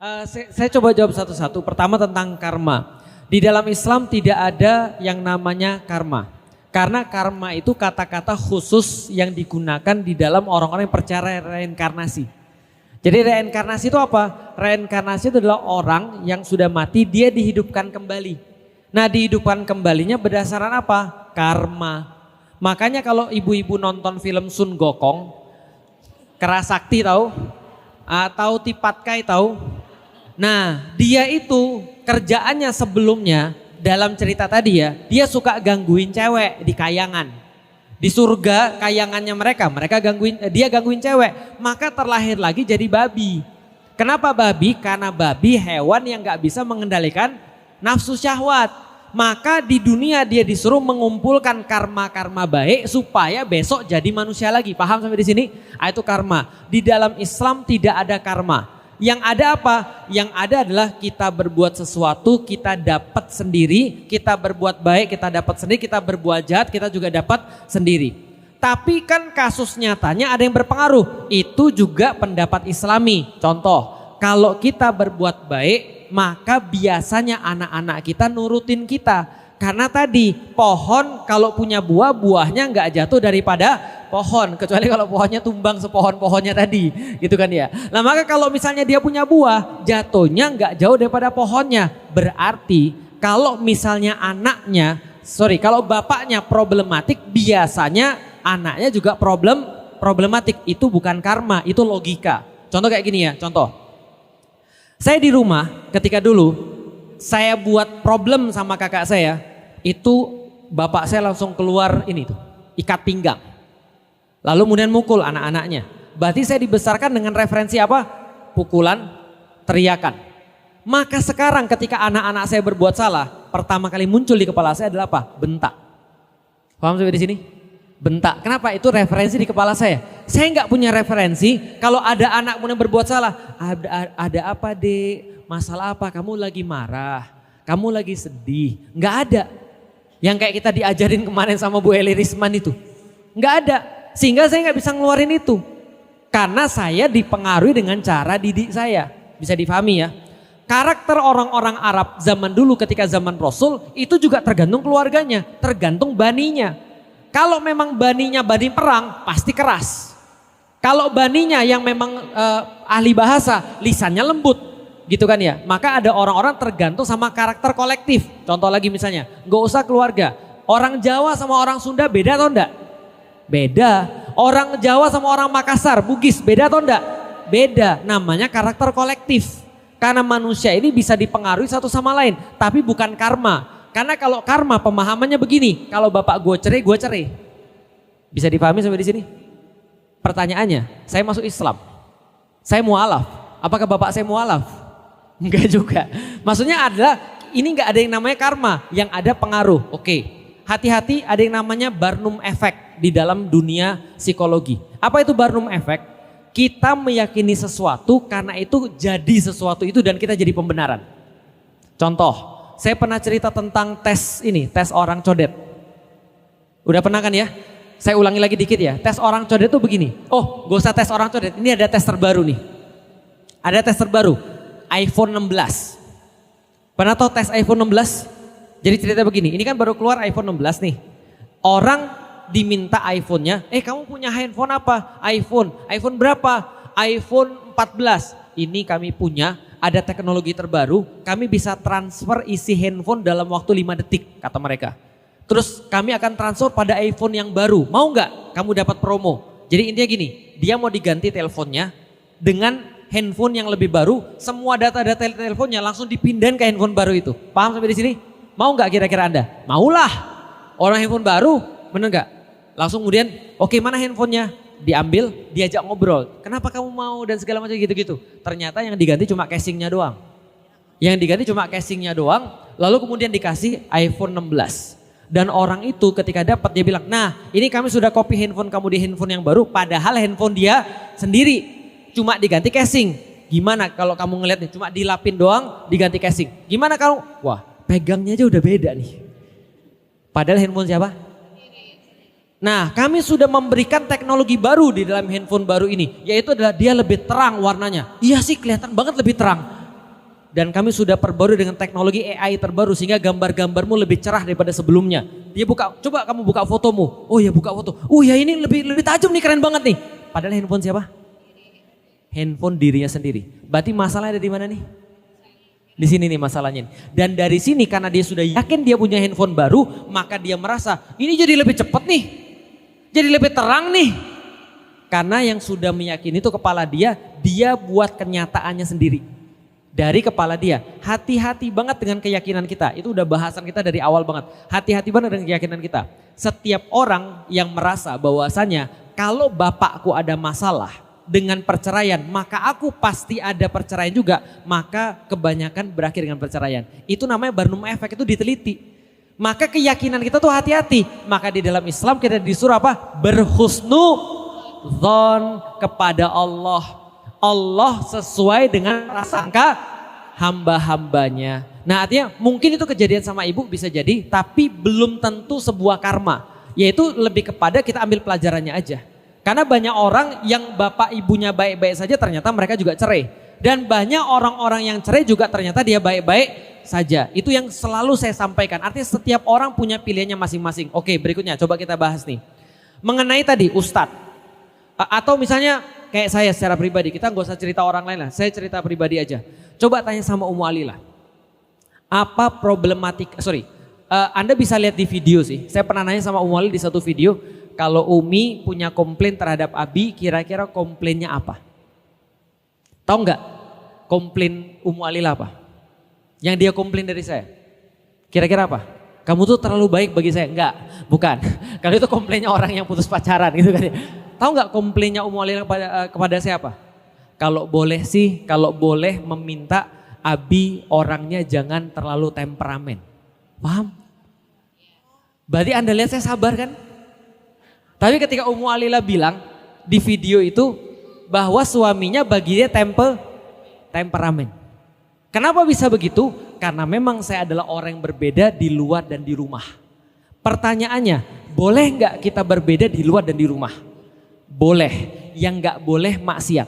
Saya coba jawab satu-satu. Pertama tentang karma. Di dalam Islam tidak ada yang namanya karma. Karena karma itu kata-kata khusus yang digunakan di dalam orang-orang yang percaya reinkarnasi. Jadi reinkarnasi itu apa? Reinkarnasi itu adalah orang yang sudah mati, dia dihidupkan kembali. Nah, dihidupkan kembalinya berdasarkan apa? Karma. Makanya kalau ibu-ibu nonton film Sun Gokong, Kerasakti tahu? Atau Tipatkai tahu? Nah, dia itu kerjaannya sebelumnya dalam cerita tadi ya, dia suka gangguin cewek di kayangan. Di surga kayangannya mereka dia gangguin cewek, maka terlahir lagi jadi babi. Kenapa babi? Karena babi hewan yang gak bisa mengendalikan nafsu syahwat. Maka di dunia dia disuruh mengumpulkan karma-karma baik supaya besok jadi manusia lagi. Paham sampai di sini? Itu karma. Di dalam Islam tidak ada karma. Yang ada apa? Yang ada adalah kita berbuat sesuatu, kita dapat sendiri, kita berbuat baik, kita dapat sendiri, kita berbuat jahat, kita juga dapat sendiri. Tapi kan kasus nyatanya ada yang berpengaruh, itu juga pendapat Islami. Contoh, kalau kita berbuat baik, maka biasanya anak-anak kita nurutin kita. Karena tadi pohon kalau punya buah, buahnya nggak jatuh daripada pohon. Kecuali kalau pohonnya tumbang sepohon-pohonnya tadi gitu kan ya. Nah maka kalau misalnya dia punya buah, jatuhnya nggak jauh daripada pohonnya. Berarti kalau misalnya kalau bapaknya problematik, biasanya anaknya juga problematik. Itu bukan karma, itu logika. Contoh kayak gini ya, contoh. Saya di rumah ketika dulu saya buat problem sama kakak saya, itu bapak saya langsung keluar ini tuh, ikat pinggang. Lalu kemudian mukul anak-anaknya. Berarti saya dibesarkan dengan referensi apa? Pukulan, teriakan. Maka sekarang ketika anak-anak saya berbuat salah, pertama kali muncul di kepala saya adalah apa? Bentak. Paham sampai di sini? Bentak. Kenapa? Itu referensi di kepala saya. Saya nggak punya referensi kalau ada anak kemudian berbuat salah. Ada apa dek? Masalah apa? Kamu lagi marah? Kamu lagi sedih? Nggak ada. Yang kayak kita diajarin kemarin sama Bu Eli Risman itu. Nggak ada. Sehingga saya nggak bisa ngeluarin itu. Karena saya dipengaruhi dengan cara didik saya. Bisa difahami ya. Karakter orang-orang Arab zaman dulu ketika zaman Rasul itu juga tergantung keluarganya. Tergantung baninya. Kalau memang baninya bani perang pasti keras. Kalau baninya yang memang ahli bahasa, lisannya lembut. Gitu kan ya, maka ada orang-orang tergantung sama karakter kolektif. Contoh lagi misalnya, gak usah keluarga. Orang Jawa sama orang Sunda beda atau enggak? Beda. Orang Jawa sama orang Makassar, Bugis beda atau enggak? Beda. Namanya karakter kolektif. Karena manusia ini bisa dipengaruhi satu sama lain, tapi bukan karma. Karena kalau karma pemahamannya begini, kalau bapak gue cerai. Bisa dipahami sampai di sini? Pertanyaannya, saya masuk Islam, saya mualaf. Apakah bapak saya mualaf? Enggak juga. Maksudnya adalah ini enggak ada yang namanya karma, yang ada pengaruh. Oke. Hati-hati, ada yang namanya Barnum Effect di dalam dunia psikologi. Apa itu Barnum Effect? Kita meyakini sesuatu karena itu jadi sesuatu itu dan kita jadi pembenaran. Contoh, saya pernah cerita tentang tes orang codet. Udah pernah kan ya? Saya ulangi lagi dikit ya. Tes orang codet itu begini. Oh, gak usah tes orang codet. Ini ada tes terbaru nih. Ada tes terbaru. iPhone 16. Pernah tahu tes iPhone 16? Jadi cerita begini, ini kan baru keluar iPhone 16 nih. Orang diminta iPhone-nya, kamu punya handphone apa? iPhone berapa? iPhone 14. Ini kami punya, ada teknologi terbaru, kami bisa transfer isi handphone dalam waktu 5 detik, kata mereka. Terus kami akan transfer pada iPhone yang baru, mau nggak? Kamu dapat promo. Jadi intinya gini, dia mau diganti teleponnya dengan handphone yang lebih baru, semua data-data teleponnya langsung dipindahin ke handphone baru itu. Paham sampai di sini? Mau nggak kira-kira Anda? Maulah. Orang handphone baru, bener nggak? Langsung kemudian, oke, mana handphonenya? Diambil, diajak ngobrol. Kenapa kamu mau dan segala macam gitu-gitu. Ternyata yang diganti cuma casingnya doang. Lalu kemudian dikasih iPhone 16. Dan orang itu ketika dapat dia bilang, nah ini kami sudah copy handphone kamu di handphone yang baru, padahal handphone dia sendiri. Cuma diganti casing. Gimana kalau kamu ngeliat nih, cuma dilapin doang diganti casing. Gimana kamu? Wah, pegangnya aja udah beda nih. Padahal handphone siapa? Nah, kami sudah memberikan teknologi baru di dalam handphone baru ini, yaitu adalah dia lebih terang warnanya. Iya sih, kelihatan banget lebih terang. Dan kami sudah perbarui dengan teknologi AI terbaru sehingga gambar-gambarmu lebih cerah daripada sebelumnya. Dia buka, coba kamu buka fotomu. Oh ya buka foto. Oh ya ini lebih tajam nih, keren banget nih. Padahal handphone siapa? Handphone dirinya sendiri. Berarti masalahnya ada di mana nih? Di sini nih masalahnya. Dan dari sini karena dia sudah yakin dia punya handphone baru, maka dia merasa ini jadi lebih cepat nih. Jadi lebih terang nih. Karena yang sudah meyakini itu kepala dia buat kenyataannya sendiri. Dari kepala dia. Hati-hati banget dengan keyakinan kita. Itu udah bahasan kita dari awal banget. Hati-hati banget dengan keyakinan kita. Setiap orang yang merasa bahwasanya kalau bapakku ada masalah dengan perceraian, maka aku pasti ada perceraian juga. Maka kebanyakan berakhir dengan perceraian. Itu namanya Barnum Effect, itu diteliti. Maka keyakinan kita tuh hati-hati. Maka di dalam Islam kita disuruh apa? Berhusnudzon kepada Allah. Allah sesuai dengan prasangka hamba-hambanya. Nah artinya mungkin itu kejadian sama ibu bisa jadi, tapi belum tentu sebuah karma. Yaitu lebih kepada kita ambil pelajarannya aja. Karena banyak orang yang bapak ibunya baik-baik saja ternyata mereka juga cerai. Dan banyak orang-orang yang cerai juga ternyata dia baik-baik saja. Itu yang selalu saya sampaikan. Artinya setiap orang punya pilihannya masing-masing. Oke, berikutnya coba kita bahas nih. Mengenai tadi Ustadz. Atau misalnya kayak saya secara pribadi, kita gak usah cerita orang lain lah, saya cerita pribadi aja. Coba tanya sama Ummu Ali lah. Apa problematik, Anda bisa lihat di video sih. Saya pernah nanya sama Ummu Ali di satu video, kalau Umi punya komplain terhadap Abi, kira-kira komplainnya apa? Tahu nggak komplain Ummu Ali lah apa? Yang dia komplain dari saya. Kira-kira apa? Kamu tuh terlalu baik bagi saya. Enggak, bukan. Kalau itu komplainnya orang yang putus pacaran gitu kan. Tahu nggak komplainnya Ummu Ali kepada siapa? Kalau boleh sih, kalau boleh meminta Abi orangnya jangan terlalu temperamen. Paham? Berarti Anda lihat saya sabar kan? Tapi ketika Ummu Alila bilang di video itu bahwa suaminya bagi dia temperamen. Kenapa bisa begitu? Karena memang saya adalah orang yang berbeda di luar dan di rumah. Pertanyaannya, boleh nggak kita berbeda di luar dan di rumah? Boleh, yang nggak boleh maksiat.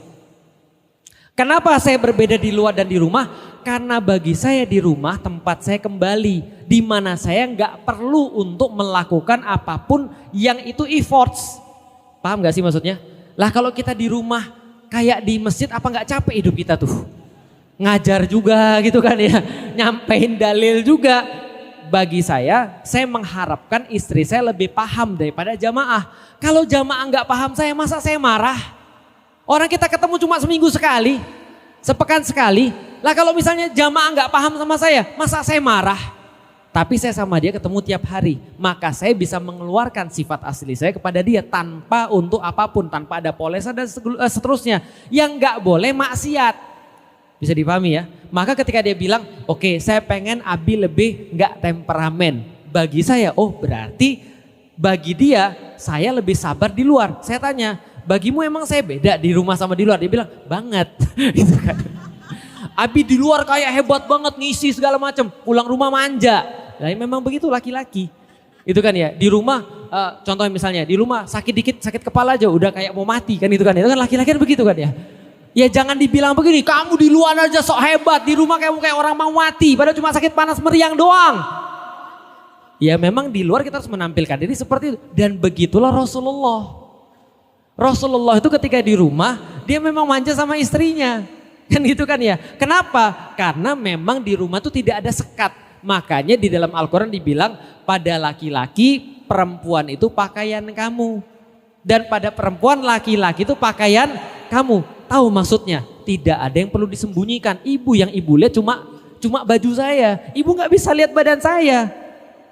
Kenapa saya berbeda di luar dan di rumah? Karena bagi saya di rumah tempat saya kembali, di mana saya nggak perlu untuk melakukan apapun yang itu efforts. Paham nggak sih maksudnya? Lah kalau kita di rumah kayak di masjid, apa nggak capek hidup kita tuh? Ngajar juga gitu kan ya, nyampein dalil juga. Bagi saya mengharapkan istri saya lebih paham daripada jamaah. Kalau jamaah nggak paham saya, masa saya marah? Orang kita ketemu cuma seminggu sekali, sepekan sekali. Lah kalau misalnya jamaah nggak paham sama saya, masa saya marah? Tapi saya sama dia ketemu tiap hari, maka saya bisa mengeluarkan sifat asli saya kepada dia tanpa untuk apapun, tanpa ada polesan dan seterusnya. Yang nggak boleh maksiat. Bisa dipahami ya? Maka ketika dia bilang, oke, saya pengen Abi lebih nggak temperamen. Bagi saya, oh berarti bagi dia saya lebih sabar di luar. Saya tanya, bagimu emang saya beda di rumah sama di luar? Dia bilang, banget. Gitu kan. Abi di luar kayak hebat banget, ngisi segala macam, pulang rumah manja. Nah, memang begitu laki-laki. Itu kan ya, di rumah contohnya misalnya di rumah sakit dikit, sakit kepala aja udah kayak mau mati kan, itu kan. Itu kan laki-laki kan begitu kan ya. Ya jangan dibilang begini, kamu di luar aja sok hebat, di rumah kayak orang mau mati, padahal cuma sakit panas meriang doang. Ya memang di luar kita harus menampilkan diri seperti itu. Dan begitulah Rasulullah. Rasulullah itu ketika di rumah, dia memang manja sama istrinya. Kan gitu kan ya. Kenapa? Karena memang di rumah itu tidak ada sekat. Makanya di dalam Al-Quran dibilang pada laki-laki perempuan itu pakaian kamu. Dan pada perempuan laki-laki itu pakaian kamu. Tahu maksudnya? Tidak ada yang perlu disembunyikan. Ibu yang ibu lihat cuma baju saya. Ibu nggak bisa lihat badan saya.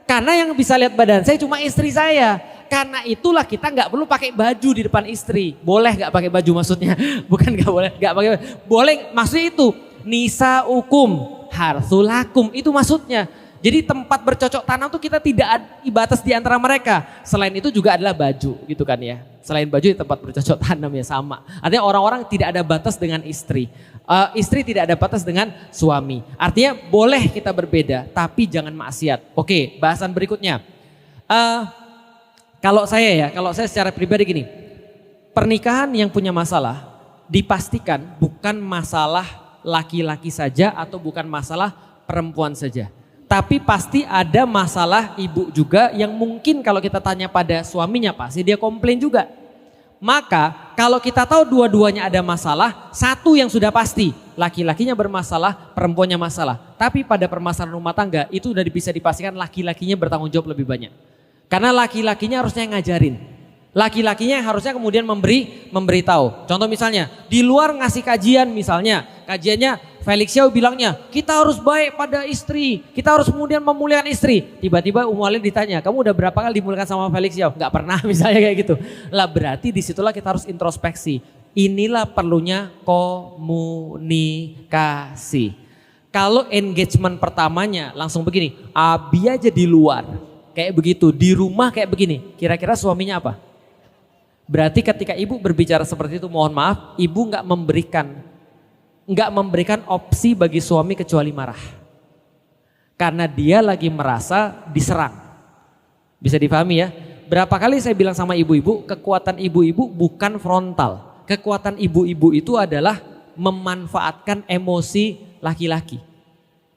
Karena yang bisa lihat badan saya cuma istri saya. Karena itulah kita nggak perlu pakai baju di depan istri. Boleh nggak pakai baju maksudnya? Bukan nggak boleh, nggak pakai. Boleh, maksudnya itu nisa ukum harsulakum, itu maksudnya. Jadi tempat bercocok tanam tuh kita tidak ada batas di antara mereka. Selain itu juga adalah baju gitu kan ya. Selain baju tempat bercocok tanam ya sama. Artinya orang-orang tidak ada batas dengan istri. Istri tidak ada batas dengan suami. Artinya boleh kita berbeda tapi jangan maksiat. Oke, bahasan berikutnya. Kalau saya secara pribadi gini. Pernikahan yang punya masalah dipastikan bukan masalah laki-laki saja atau bukan masalah perempuan saja. Tapi pasti ada masalah ibu juga yang mungkin kalau kita tanya pada suaminya pasti dia komplain juga. Maka kalau kita tahu dua-duanya ada masalah, satu yang sudah pasti, laki-lakinya bermasalah, perempuannya masalah. Tapi pada permasalahan rumah tangga itu udah bisa dipastikan laki-lakinya bertanggung jawab lebih banyak. Karena laki-lakinya harusnya ngajarin. Laki-lakinya harusnya kemudian memberitahu. Contoh misalnya, di luar ngasih kajian misalnya, kajiannya Felix Xiao bilangnya, kita harus baik pada istri, kita harus kemudian memuliakan istri. Tiba-tiba Walid ditanya, kamu udah berapa kali dimuliakan sama Felix Xiao? Enggak pernah misalnya kayak gitu. Lah berarti disitulah kita harus introspeksi. Inilah perlunya komunikasi. Kalau engagement pertamanya langsung begini, Abi aja di luar, kayak begitu, di rumah kayak begini, kira-kira suaminya apa? Berarti ketika ibu berbicara seperti itu, mohon maaf, ibu nggak memberikan opsi bagi suami kecuali marah. Karena dia lagi merasa diserang. Bisa dipahami ya? Berapa kali saya bilang sama ibu-ibu, kekuatan ibu-ibu bukan frontal. Kekuatan ibu-ibu itu adalah memanfaatkan emosi laki-laki.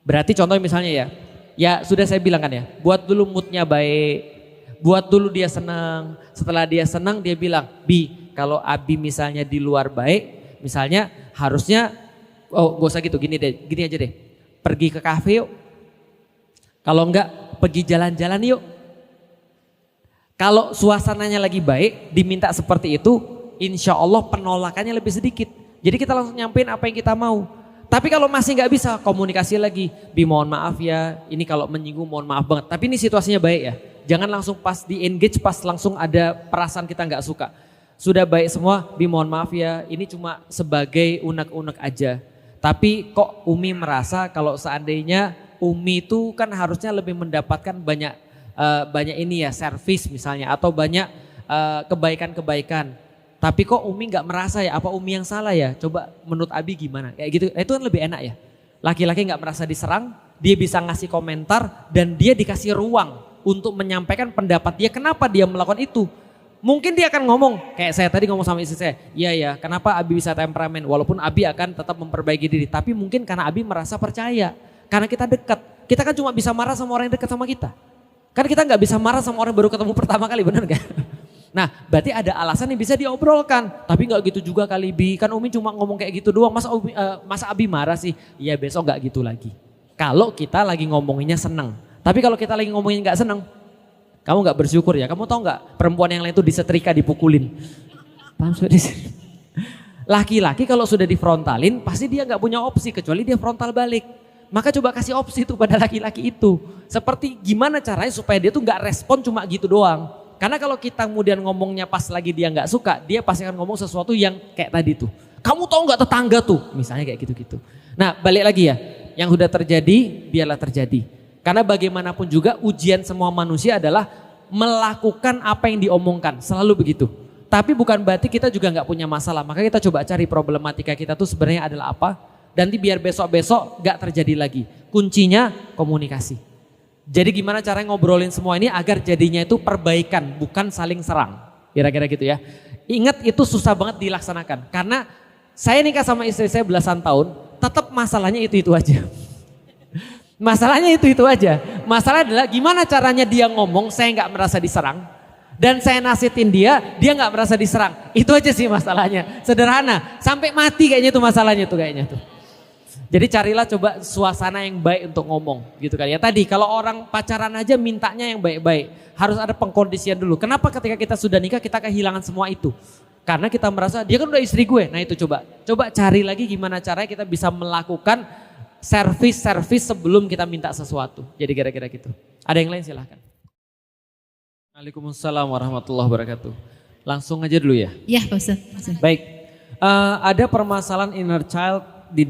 Berarti contohnya misalnya ya sudah saya bilang kan ya, buat dulu moodnya baik. Buat dulu dia senang, setelah dia senang dia bilang, Bi kalau Abi misalnya di luar baik, misalnya harusnya, oh gak usah gitu, gini aja deh, pergi ke kafe yuk, kalau enggak pergi jalan-jalan yuk. Kalau suasananya lagi baik, diminta seperti itu, insya Allah penolakannya lebih sedikit. Jadi kita langsung nyampein apa yang kita mau. Tapi kalau masih nggak bisa, komunikasi lagi, Bi mohon maaf ya, ini kalau menyinggung mohon maaf banget, tapi ini situasinya baik ya. Jangan langsung pas di engage, pas langsung ada perasaan kita nggak suka. Sudah baik semua, Bi mohon maaf ya, ini cuma sebagai unek-unek aja. Tapi kok Umi merasa kalau seandainya Umi itu kan harusnya lebih mendapatkan banyak ini ya, servis misalnya, atau banyak kebaikan-kebaikan. Tapi kok Umi nggak merasa ya, apa Umi yang salah ya? Coba menurut Abi gimana? Kayak gitu, itu kan lebih enak ya. Laki-laki nggak merasa diserang, dia bisa ngasih komentar dan dia dikasih ruang untuk menyampaikan pendapat dia kenapa dia melakukan itu. Mungkin dia akan ngomong, kayak saya tadi ngomong sama istri saya, iya ya kenapa Abi bisa temperamen, walaupun Abi akan tetap memperbaiki diri. Tapi mungkin karena Abi merasa percaya, karena kita dekat. Kita kan cuma bisa marah sama orang yang dekat sama kita. Kan kita nggak bisa marah sama orang yang baru ketemu pertama kali, benar gak? Nah berarti ada alasan yang bisa diobrolkan. Tapi nggak gitu juga kali Bi, kan Umi cuma ngomong kayak gitu doang, masa Abi marah sih? Iya besok nggak gitu lagi. Kalau kita lagi ngomonginnya seneng. Tapi kalau kita lagi ngomongin gak seneng, kamu gak bersyukur ya. Kamu tahu gak perempuan yang lain itu disetrika, dipukulin. Paham sudah? Laki-laki kalau sudah difrontalin pasti dia gak punya opsi kecuali dia frontal balik. Maka coba kasih opsi itu pada laki-laki itu. Seperti gimana caranya supaya dia tuh gak respon cuma gitu doang. Karena kalau kita kemudian ngomongnya pas lagi dia gak suka, dia pasti akan ngomong sesuatu yang kayak tadi tuh. Kamu tahu gak tetangga tuh? Misalnya kayak gitu-gitu. Nah balik lagi ya, yang sudah terjadi biarlah terjadi. Karena bagaimanapun juga ujian semua manusia adalah melakukan apa yang diomongkan, selalu begitu. Tapi bukan berarti kita juga nggak punya masalah, maka kita coba cari problematika kita tuh sebenarnya adalah apa. Dan biar besok-besok nggak terjadi lagi. Kuncinya komunikasi. Jadi gimana caranya ngobrolin semua ini agar jadinya itu perbaikan, bukan saling serang. Kira-kira gitu ya. Ingat itu susah banget dilaksanakan. Karena saya nikah sama istri saya belasan tahun, tetap masalahnya itu-itu aja. Masalahnya itu aja. Masalah adalah gimana caranya dia ngomong saya nggak merasa diserang. Dan saya nasihatin dia nggak merasa diserang. Itu aja sih masalahnya. Sederhana. Sampai mati kayaknya tuh masalahnya tuh kayaknya tuh. Jadi carilah coba suasana yang baik untuk ngomong gitu kan ya. Tadi kalau orang pacaran aja mintanya yang baik-baik. Harus ada pengkondisian dulu. Kenapa ketika kita sudah nikah kita kehilangan semua itu? Karena kita merasa dia kan udah istri gue. Nah itu coba cari lagi gimana caranya kita bisa melakukan servis sebelum kita minta sesuatu. Jadi kira-kira gitu. Ada yang lain silahkan. Waalaikumsalam warahmatullahi wabarakatuh. Langsung aja dulu ya. Iya Pak Ustaz. Baik. Ada permasalahan inner child di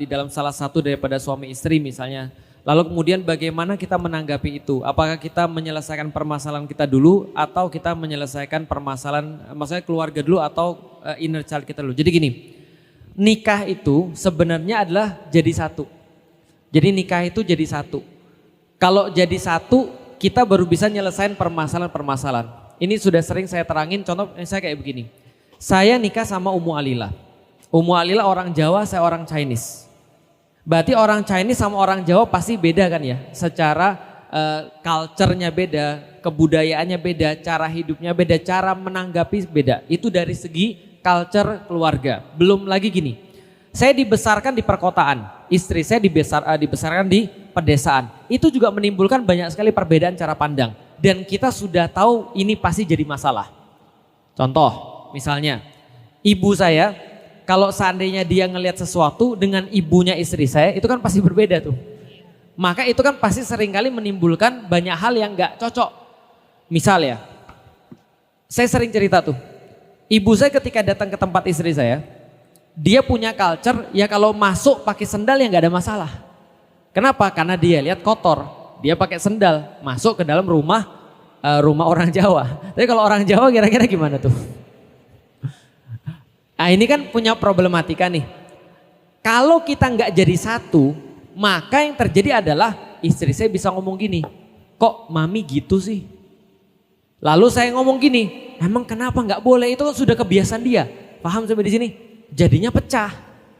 dalam salah satu daripada suami istri misalnya. Lalu kemudian bagaimana kita menanggapi itu? Apakah kita menyelesaikan permasalahan kita dulu atau kita menyelesaikan permasalahan maksudnya keluarga dulu atau inner child kita dulu. Jadi gini. Nikah itu sebenarnya adalah jadi satu. Jadi nikah itu jadi satu. Kalau jadi satu kita baru bisa nyelesain permasalahan-permasalahan. Ini sudah sering saya terangin, contoh saya kayak begini. Saya nikah sama Ummu Alila. Ummu Alila orang Jawa, saya orang Chinese. Berarti orang Chinese sama orang Jawa pasti beda kan ya? Secara culture-nya beda, kebudayaannya beda, cara hidupnya beda, cara menanggapi beda. Itu dari segi culture keluarga. Belum lagi gini, saya dibesarkan di perkotaan, istri saya dibesarkan di pedesaan. Itu juga menimbulkan banyak sekali perbedaan cara pandang. Dan kita sudah tahu ini pasti jadi masalah. Contoh, misalnya ibu saya, kalau seandainya dia ngelihat sesuatu dengan ibunya istri saya, itu kan pasti berbeda tuh. Maka itu kan pasti seringkali menimbulkan banyak hal yang gak cocok. Misal ya, saya sering cerita tuh, ibu saya ketika datang ke tempat istri saya, dia punya culture ya kalau masuk pakai sendal ya gak ada masalah. Kenapa? Karena dia lihat kotor, dia pakai sendal masuk ke dalam rumah orang Jawa. Tapi kalau orang Jawa kira-kira gimana tuh? Nah ini kan punya problematika nih. Kalau kita nggak jadi satu, maka yang terjadi adalah istri saya bisa ngomong gini, kok mami gitu sih? Lalu saya ngomong gini, emang kenapa nggak boleh? Itu kan sudah kebiasaan dia. Paham sampai di sini? Jadinya pecah.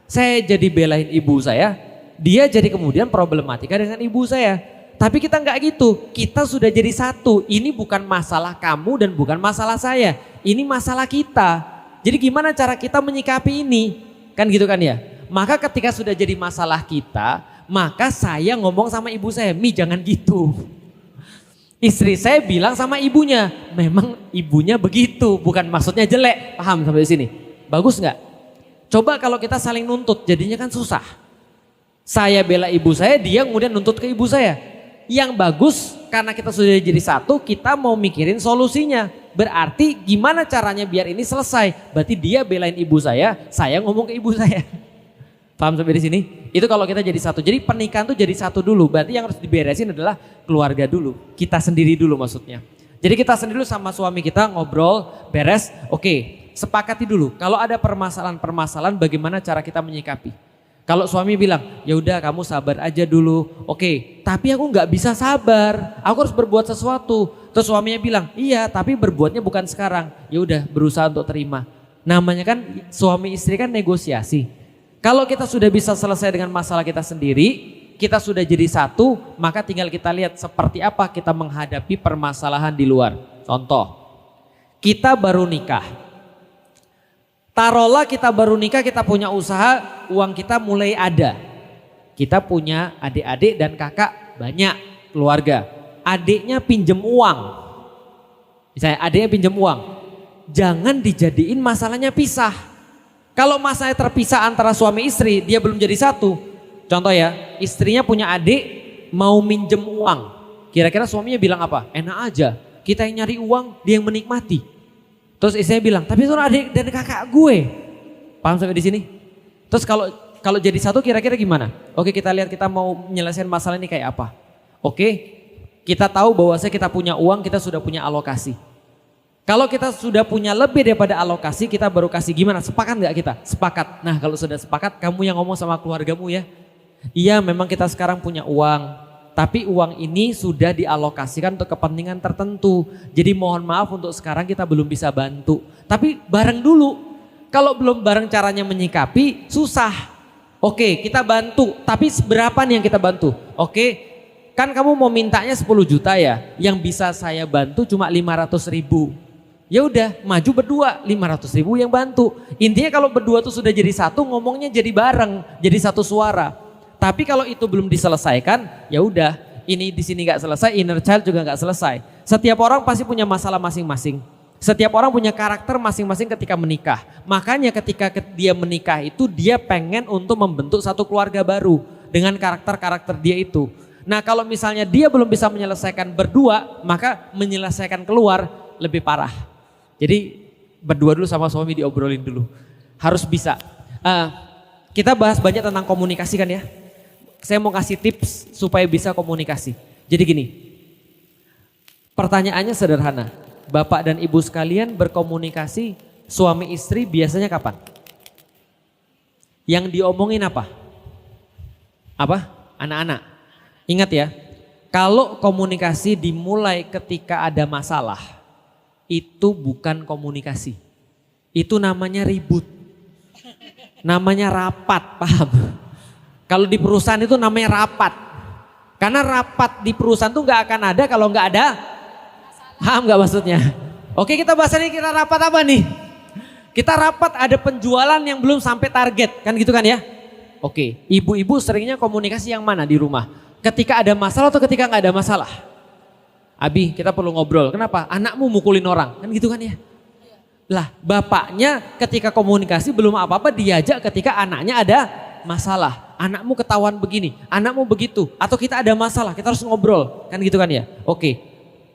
Saya jadi belain ibu saya, dia jadi kemudian problematika dengan ibu saya. Tapi kita nggak gitu, kita sudah jadi satu. Ini bukan masalah kamu dan bukan masalah saya. Ini masalah kita. Jadi gimana cara kita menyikapi ini? Kan gitu kan ya? Maka ketika sudah jadi masalah kita, maka saya ngomong sama ibu saya, Mi jangan gitu. Istri saya bilang sama ibunya, memang ibunya begitu, bukan maksudnya jelek. Paham sampai sini? Bagus nggak? Coba kalau kita saling nuntut, jadinya kan susah. Saya bela ibu saya, dia kemudian nuntut ke ibu saya. Yang bagus karena kita sudah jadi satu, kita mau mikirin solusinya. Berarti gimana caranya biar ini selesai? Berarti dia belain ibu saya ngomong ke ibu saya. Paham sampai di sini? Itu kalau kita jadi satu. Jadi pernikahan tuh jadi satu dulu. Berarti yang harus diberesin adalah keluarga dulu. Kita sendiri dulu maksudnya. Jadi kita sendiri dulu sama suami kita ngobrol, beres. Oke, sepakati dulu. Kalau ada permasalahan-permasalahan bagaimana cara kita menyikapi. Kalau suami bilang, ya udah kamu sabar aja dulu. Oke, tapi aku nggak bisa sabar. Aku harus berbuat sesuatu. Terus suaminya bilang, iya tapi berbuatnya bukan sekarang. Ya udah berusaha untuk terima. Namanya kan suami istri kan negosiasi. Kalau kita sudah bisa selesai dengan masalah kita sendiri, kita sudah jadi satu, maka tinggal kita lihat seperti apa kita menghadapi permasalahan di luar. Contoh, kita baru nikah. Taruhlah kita baru nikah, kita punya usaha, uang kita mulai ada. Kita punya adik-adik dan kakak banyak keluarga. Adiknya pinjem uang. Misalnya adiknya pinjem uang. Jangan dijadiin masalahnya pisah. Kalau masalahnya terpisah antara suami istri, dia belum jadi satu. Contoh ya, istrinya punya adik mau minjem uang. Kira-kira suaminya bilang apa? Enak aja, kita yang nyari uang, dia yang menikmati. Terus istrinya bilang, tapi itu adik dan kakak gue. Paham sampai di sini? Terus kalau jadi satu kira-kira gimana? Oke, kita lihat kita mau menyelesaikan masalah ini kayak apa. Oke, kita tahu bahwasanya kita punya uang, kita sudah punya alokasi. Kalau kita sudah punya lebih daripada alokasi, kita baru kasih gimana? Sepakat nggak kita? Sepakat. Nah kalau sudah sepakat, kamu yang ngomong sama keluargamu ya. Iya memang kita sekarang punya uang, tapi uang ini sudah dialokasikan untuk kepentingan tertentu. Jadi mohon maaf untuk sekarang kita belum bisa bantu. Tapi bareng dulu. Kalau belum bareng caranya menyikapi, susah. Oke kita bantu, tapi seberapa nih yang kita bantu? Oke, kan kamu mau mintanya 10 juta ya, yang bisa saya bantu cuma 500.000. Ya udah maju berdua 500.000 yang bantu. Intinya kalau berdua tuh sudah jadi satu, ngomongnya jadi bareng, jadi satu suara. Tapi kalau itu belum diselesaikan, ya udah ini di sini nggak selesai, inner child juga nggak selesai. Setiap orang pasti punya masalah masing-masing. Setiap orang punya karakter masing-masing ketika menikah. Makanya ketika dia menikah itu dia pengen untuk membentuk satu keluarga baru dengan karakter-karakter dia itu. Nah kalau misalnya dia belum bisa menyelesaikan berdua, maka menyelesaikan keluar lebih parah. Jadi berdua dulu sama suami diobrolin dulu. Harus bisa. Kita bahas banyak tentang komunikasi kan ya. Saya mau kasih tips supaya bisa komunikasi. Jadi gini, pertanyaannya sederhana. Bapak dan ibu sekalian berkomunikasi suami istri biasanya kapan? Yang diomongin apa? Apa? Anak-anak. Ingat ya, kalau komunikasi dimulai ketika ada masalah, itu bukan komunikasi. Itu namanya ribut. Namanya rapat, paham? Kalau di perusahaan itu namanya rapat. Karena rapat di perusahaan tuh nggak akan ada kalau nggak ada, paham nggak maksudnya? Oke, kita bahas ini, kita rapat apa nih? Kita rapat ada penjualan yang belum sampai target, kan gitu kan ya? Oke, ibu-ibu seringnya komunikasi yang mana di rumah? Ketika ada masalah atau ketika nggak ada masalah? Abi, kita perlu ngobrol. Kenapa? Anakmu mukulin orang, kan gitu kan ya? Lah, bapaknya ketika komunikasi belum apa-apa diajak ketika anaknya ada masalah. Anakmu ketahuan begini, anakmu begitu, atau kita ada masalah, kita harus ngobrol, kan gitu kan ya? Oke,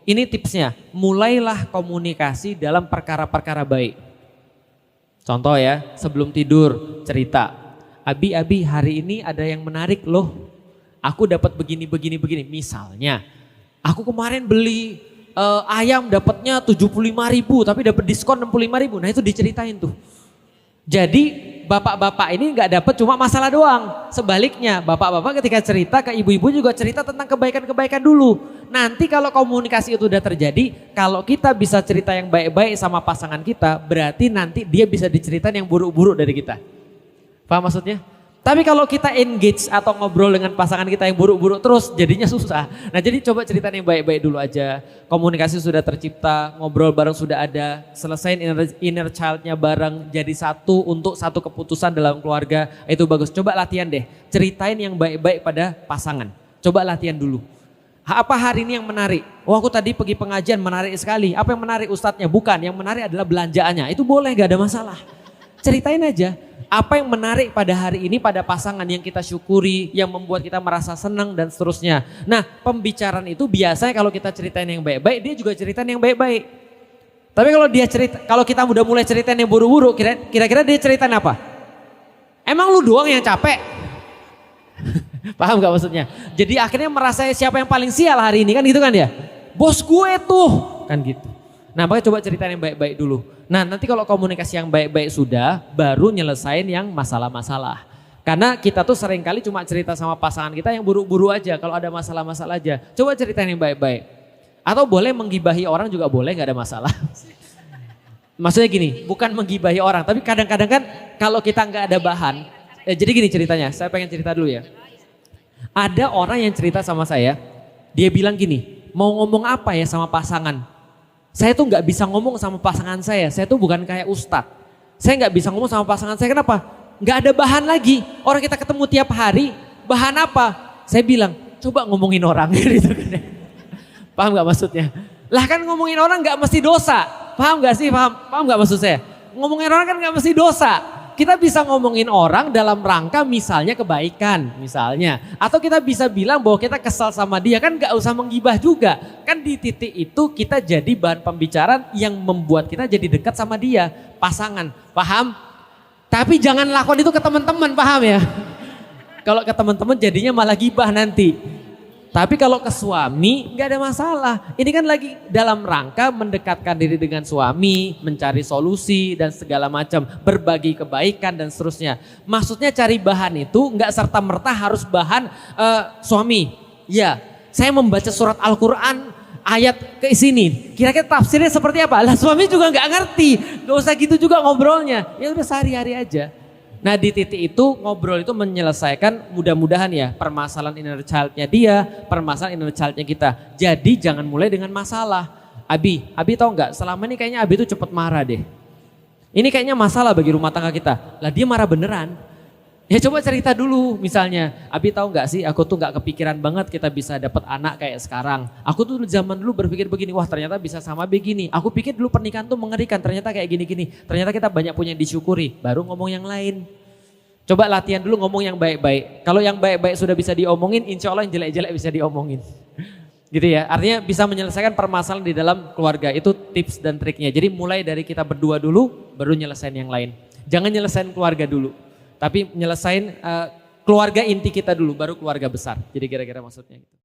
ini tipsnya, mulailah komunikasi dalam perkara-perkara baik. Contoh ya, sebelum tidur cerita, Abi hari ini ada yang menarik loh, aku dapat begini, misalnya, aku kemarin beli ayam dapatnya 75.000 tapi dapat diskon 65.000, nah itu diceritain tuh. Jadi bapak-bapak ini nggak dapat cuma masalah doang. Sebaliknya bapak-bapak ketika cerita ke ibu-ibu juga cerita tentang kebaikan-kebaikan dulu. Nanti kalau komunikasi itu udah terjadi, kalau kita bisa cerita yang baik-baik sama pasangan kita, berarti nanti dia bisa diceritain yang buruk-buruk dari kita. Paham maksudnya? Tapi kalau kita engage atau ngobrol dengan pasangan kita yang buruk-buruk terus, jadinya susah. Nah jadi coba ceritain yang baik-baik dulu aja. Komunikasi sudah tercipta, ngobrol bareng sudah ada, selesaiin inner child-nya bareng, jadi satu untuk satu keputusan dalam keluarga, itu bagus. Coba latihan deh, ceritain yang baik-baik pada pasangan. Coba latihan dulu. Apa hari ini yang menarik? Oh aku tadi pergi pengajian menarik sekali. Apa yang menarik ustadznya? Bukan, yang menarik adalah belanjaannya. Itu boleh, gak ada masalah. Ceritain aja. Apa yang menarik pada hari ini pada pasangan yang kita syukuri, yang membuat kita merasa senang dan seterusnya. Nah pembicaraan itu biasanya kalau kita ceritain yang baik-baik, dia juga ceritain yang baik-baik. Tapi kalau dia cerita, kalau kita udah mulai ceritain yang buruk-buruk, kira-kira dia ceritain apa? Emang lu doang yang capek? Paham gak maksudnya? Jadi akhirnya merasa siapa yang paling sial hari ini, kan gitu kan ya? Bos gue tuh, kan gitu. Nah makanya coba ceritain yang baik-baik dulu. Nah nanti kalau komunikasi yang baik-baik sudah, baru nyelesain yang masalah-masalah. Karena kita tuh seringkali cuma cerita sama pasangan kita yang buruk-buruk aja, kalau ada masalah-masalah aja. Coba ceritain yang baik-baik. Atau boleh menggibahi orang juga boleh, gak ada masalah. Maksudnya gini, bukan menggibahi orang, tapi kadang-kadang kan kalau kita gak ada bahan. Jadi gini ceritanya, saya pengen cerita dulu ya. Ada orang yang cerita sama saya, dia bilang gini, mau ngomong apa ya sama pasangan? Saya tuh nggak bisa ngomong sama pasangan saya tuh bukan kayak ustadz. Saya nggak bisa ngomong sama pasangan saya, kenapa? Nggak ada bahan lagi. Orang kita ketemu tiap hari, bahan apa? Saya bilang, coba ngomongin orang gitu kan. Paham nggak maksudnya? Lah kan ngomongin orang nggak mesti dosa. Paham nggak sih? Paham nggak maksud saya? Ngomongin orang kan nggak mesti dosa. Kita bisa ngomongin orang dalam rangka misalnya kebaikan misalnya. Atau kita bisa bilang bahwa kita kesal sama dia, kan gak usah menggibah juga. Kan di titik itu kita jadi bahan pembicaraan yang membuat kita jadi dekat sama dia. Pasangan, paham? Tapi jangan lakukan itu ke teman-teman, paham ya? Kalau ke teman-teman jadinya malah gibah nanti. Tapi kalau ke suami nggak ada masalah. Ini kan lagi dalam rangka mendekatkan diri dengan suami, mencari solusi dan segala macam, berbagi kebaikan dan seterusnya. Maksudnya cari bahan itu nggak serta-merta harus bahan suami. Ya, saya membaca surat Al-Quran ayat ke sini. Kira-kira tafsirnya seperti apa? Lah suami juga nggak ngerti. Gak usah gitu juga ngobrolnya. Ya udah sehari-hari aja. Nah di titik itu ngobrol itu menyelesaikan mudah-mudahan ya permasalahan inner child-nya dia, permasalahan inner child-nya kita. Jadi jangan mulai dengan masalah. Abi tahu nggak? Selama ini kayaknya Abi itu cepet marah deh. Ini kayaknya masalah bagi rumah tangga kita. Lah dia marah beneran. Ya coba cerita dulu misalnya. Abi tahu nggak sih? Aku tuh nggak kepikiran banget kita bisa dapat anak kayak sekarang. Aku tuh zaman dulu berpikir begini. Wah ternyata bisa sama begini. Aku pikir dulu pernikahan tuh mengerikan. Ternyata kayak gini-gini. Ternyata kita banyak punya yang disyukuri. Baru ngomong yang lain. Coba latihan dulu ngomong yang baik-baik. Kalau yang baik-baik sudah bisa diomongin, insya Allah yang jelek-jelek bisa diomongin. Gitu ya, artinya bisa menyelesaikan permasalahan di dalam keluarga. Itu tips dan triknya. Jadi mulai dari kita berdua dulu, baru nyelesain yang lain. Jangan nyelesain keluarga dulu. Tapi nyelesain keluarga inti kita dulu, baru keluarga besar. Jadi kira-kira maksudnya gitu.